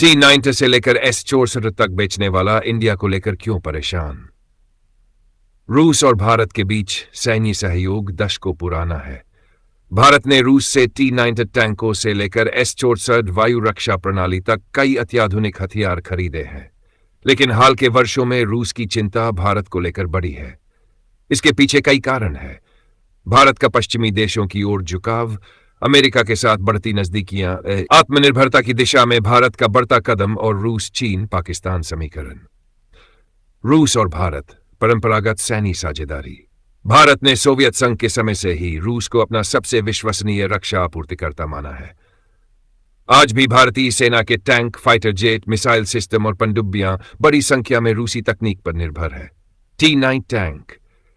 T-90 से लेकर S-64 तक बेचने वाला इंडिया को लेकर क्यों परेशान? रूस और भारत के बीच सैन्य सहयोग दशकों पुराना है। भारत ने रूस से T-90 टैंकों से लेकर S-64 वायु रक्षा प्रणाली तक कई अत्याधुनिक हथियार खरीदे हैं, लेकिन हाल के वर्षों में रूस की चिंता भारत को लेकर बढ़ी है। इसके पीछे कई कारण हैं। भारत का पश्चिमी देशों की ओर झुकाव, अमेरिका के साथ बढ़ती नजदीकियां, आत्मनिर्भरता की दिशा में भारत का बढ़ता कदम और रूस चीन पाकिस्तान समीकरण। रूस और भारत परंपरागत सैन्य साझेदारी। भारत ने सोवियत संघ के समय से ही रूस को अपना सबसे विश्वसनीय रक्षा आपूर्तिकर्ता माना है। आज भी भारतीय सेना के tank, fighter jet, missile system और पनडुब्बियां बड़ी संख्या में रूसी तकनीक पर निर्भर है। T-9 tank,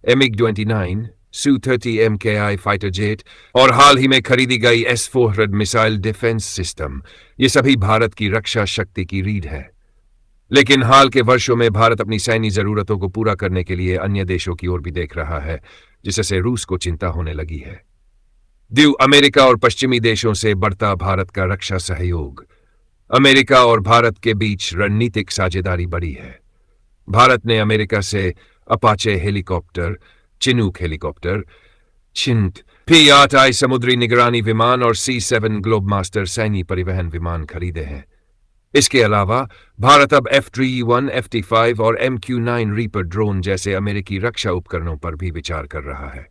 MiG-29, Su-30 MKI fighter jet और हाल ही में खरीदी गई S-400 मिसाइल डिफेंस सिस्टम, ये सभी भारत की रक्षा शक्ति की रीढ़ है। लेकिन हाल के वर्षों में भारत अपनी सैन्य जरूरतों को पूरा करने के लिए अन्य देशों की ओर भी देख रहा है, जिससे रूस को चिंता होने लगी है। अमेरिका और पश्चिमी देशों से बढ़ता भारत का रक्षा सहयोग। अमेरिका और भारत के बीच रणनीतिक साझेदारी बढ़ी है। भारत ने अमेरिका से Apache helicopter, Chinook helicopter, P-8I समुद्री निगरानी विमान और C-7 ग्लोबमास्टर सैन्य परिवहन विमान खरीदे हैं। इसके अलावा भारत अब F-3E1, F-35 और MQ-9 रीपर ड्रोन जैसे अमेरिकी रक्षा उपकरणों पर भी विचार कर रहा है।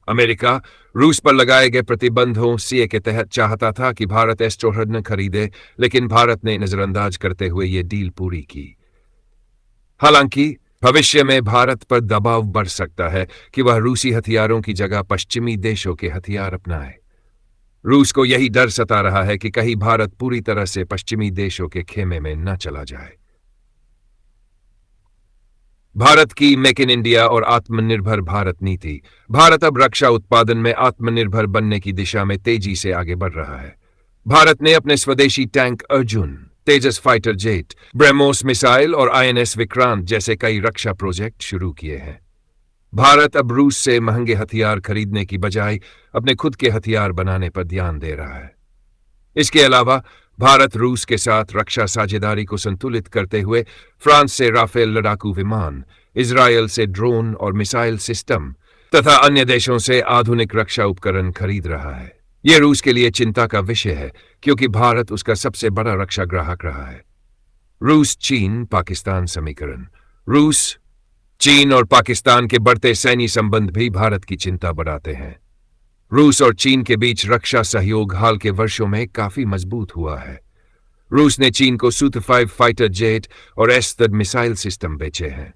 अमेरिका रूस पर लगाए गए प्रतिबंधों CA के तहत चाहता था कि भारत S-400 न खरीदे, लेकिन भारत ने नजरअंदाज करते हुए ये डील पूरी की। हालांकि भविष्य में भारत पर दबाव बढ़ सकता है कि वह रूसी हथियारों की जगह पश्चिमी देशों के हथियार अपनाए। रूस को यही डर सता रहा है कि कहीं भारत पूरी तरह से पश्चिमी देशों के खेमे में न चला जाए। भारत की मेक इन इंडिया और आत्मनिर्भर भारत नीति। भारत अब रक्षा उत्पादन में आत्मनिर्भर बनने की दिशा में तेजी से आगे बढ़ रहा है। भारत ने अपने स्वदेशी टैंक अर्जुन, तेजस फाइटर जेट, ब्रह्मोस मिसाइल और INS विक्रांत जैसे कई रक्षा प्रोजेक्ट शुरू किए हैं। भारत अब रूस से महंगे हथियार खरीदने की बजाय अपने खुद के हथियार बनाने पर ध्यान दे रहा है। इसके अलावा भारत रूस के साथ रक्षा साझेदारी को संतुलित करते हुए फ्रांस से राफेल लड़ाकू विमान, इजरायल से ड्रोन और मिसाइल सिस्टम तथा अन्य देशों से आधुनिक रक्षा उपकरण खरीद रहा है। यह रूस के लिए चिंता का विषय है, क्योंकि भारत उसका सबसे बड़ा रक्षा ग्राहक रहा है। रूस चीन पाकिस्तान समीकरण। रूस, चीन और पाकिस्तान के बढ़ते सैन्य संबंध भी भारत की चिंता बढ़ाते हैं। रूस और चीन के बीच रक्षा सहयोग हाल के वर्षों में काफी मजबूत हुआ है। रूस ने चीन को Su-35 फाइटर जेट और S-3 मिसाइल सिस्टम बेचे हैं।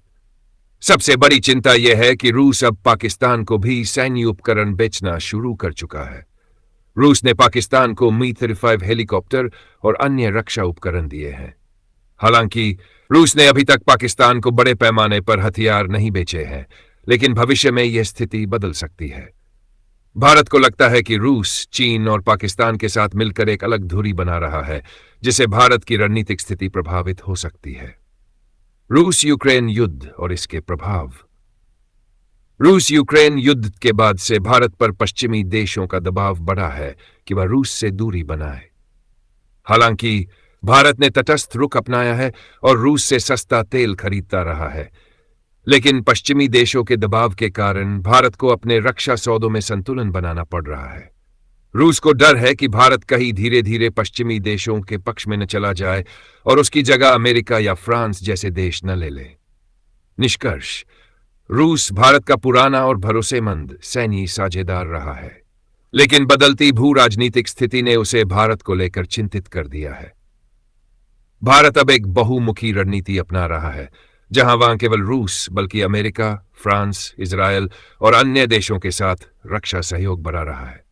सबसे बड़ी चिंता यह है कि रूस अब पाकिस्तान को भी सैन्य उपकरण बेचना शुरू कर चुका है। रूस ने पाकिस्तान को Mi-35 हेलीकॉप्टर और अन्य रक्षा उपकरण दिए हैं। हालांकि रूस ने अभी तक पाकिस्तान को बड़े पैमाने पर हथियार नहीं बेचे हैं, लेकिन भविष्य में यह स्थिति बदल सकती है। भारत को लगता है कि रूस चीन और पाकिस्तान के साथ मिलकर एक अलग धुरी बना रहा है, जिससे भारत की रणनीतिक स्थिति प्रभावित हो सकती है। रूस यूक्रेन युद्ध और इसके प्रभाव। रूस यूक्रेन युद्ध के बाद से भारत पर पश्चिमी देशों का दबाव बढ़ा है कि वह रूस से दूरी बनाए। हालांकि भारत ने तटस्थ रुख अपनाया है और रूस से सस्ता तेल खरीदता रहा है, लेकिन पश्चिमी देशों के दबाव के कारण भारत को अपने रक्षा सौदों में संतुलन बनाना पड़ रहा है। रूस को डर है कि भारत कहीं धीरे धीरे पश्चिमी देशों के पक्ष में न चला जाए और उसकी जगह अमेरिका या फ्रांस जैसे देश न ले ले। निष्कर्ष, रूस भारत का पुराना और भरोसेमंद सैन्य साझेदार रहा है, लेकिन बदलती भू राजनीतिक स्थिति ने उसे भारत को लेकर चिंतित कर दिया है। भारत अब एक बहुमुखी रणनीति अपना रहा है, जहां वह केवल रूस बल्कि अमेरिका, फ्रांस, इजरायल और अन्य देशों के साथ रक्षा सहयोग बढ़ा रहा है।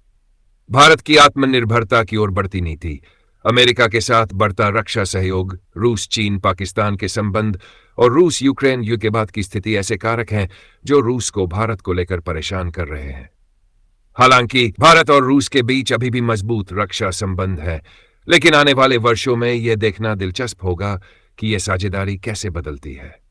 भारत की आत्मनिर्भरता की ओर बढ़ती नीति, अमेरिका के साथ बढ़ता रक्षा सहयोग, रूस चीन पाकिस्तान के संबंध और रूस यूक्रेन युद्ध के बाद की स्थिति ऐसे कारक हैं जो रूस को भारत को लेकर परेशान कर रहे हैं। हालांकि भारत और रूस के बीच अभी भी मजबूत रक्षा संबंध है, लेकिन आने वाले वर्षों में यह देखना दिलचस्प होगा कि यह साझेदारी कैसे बदलती है।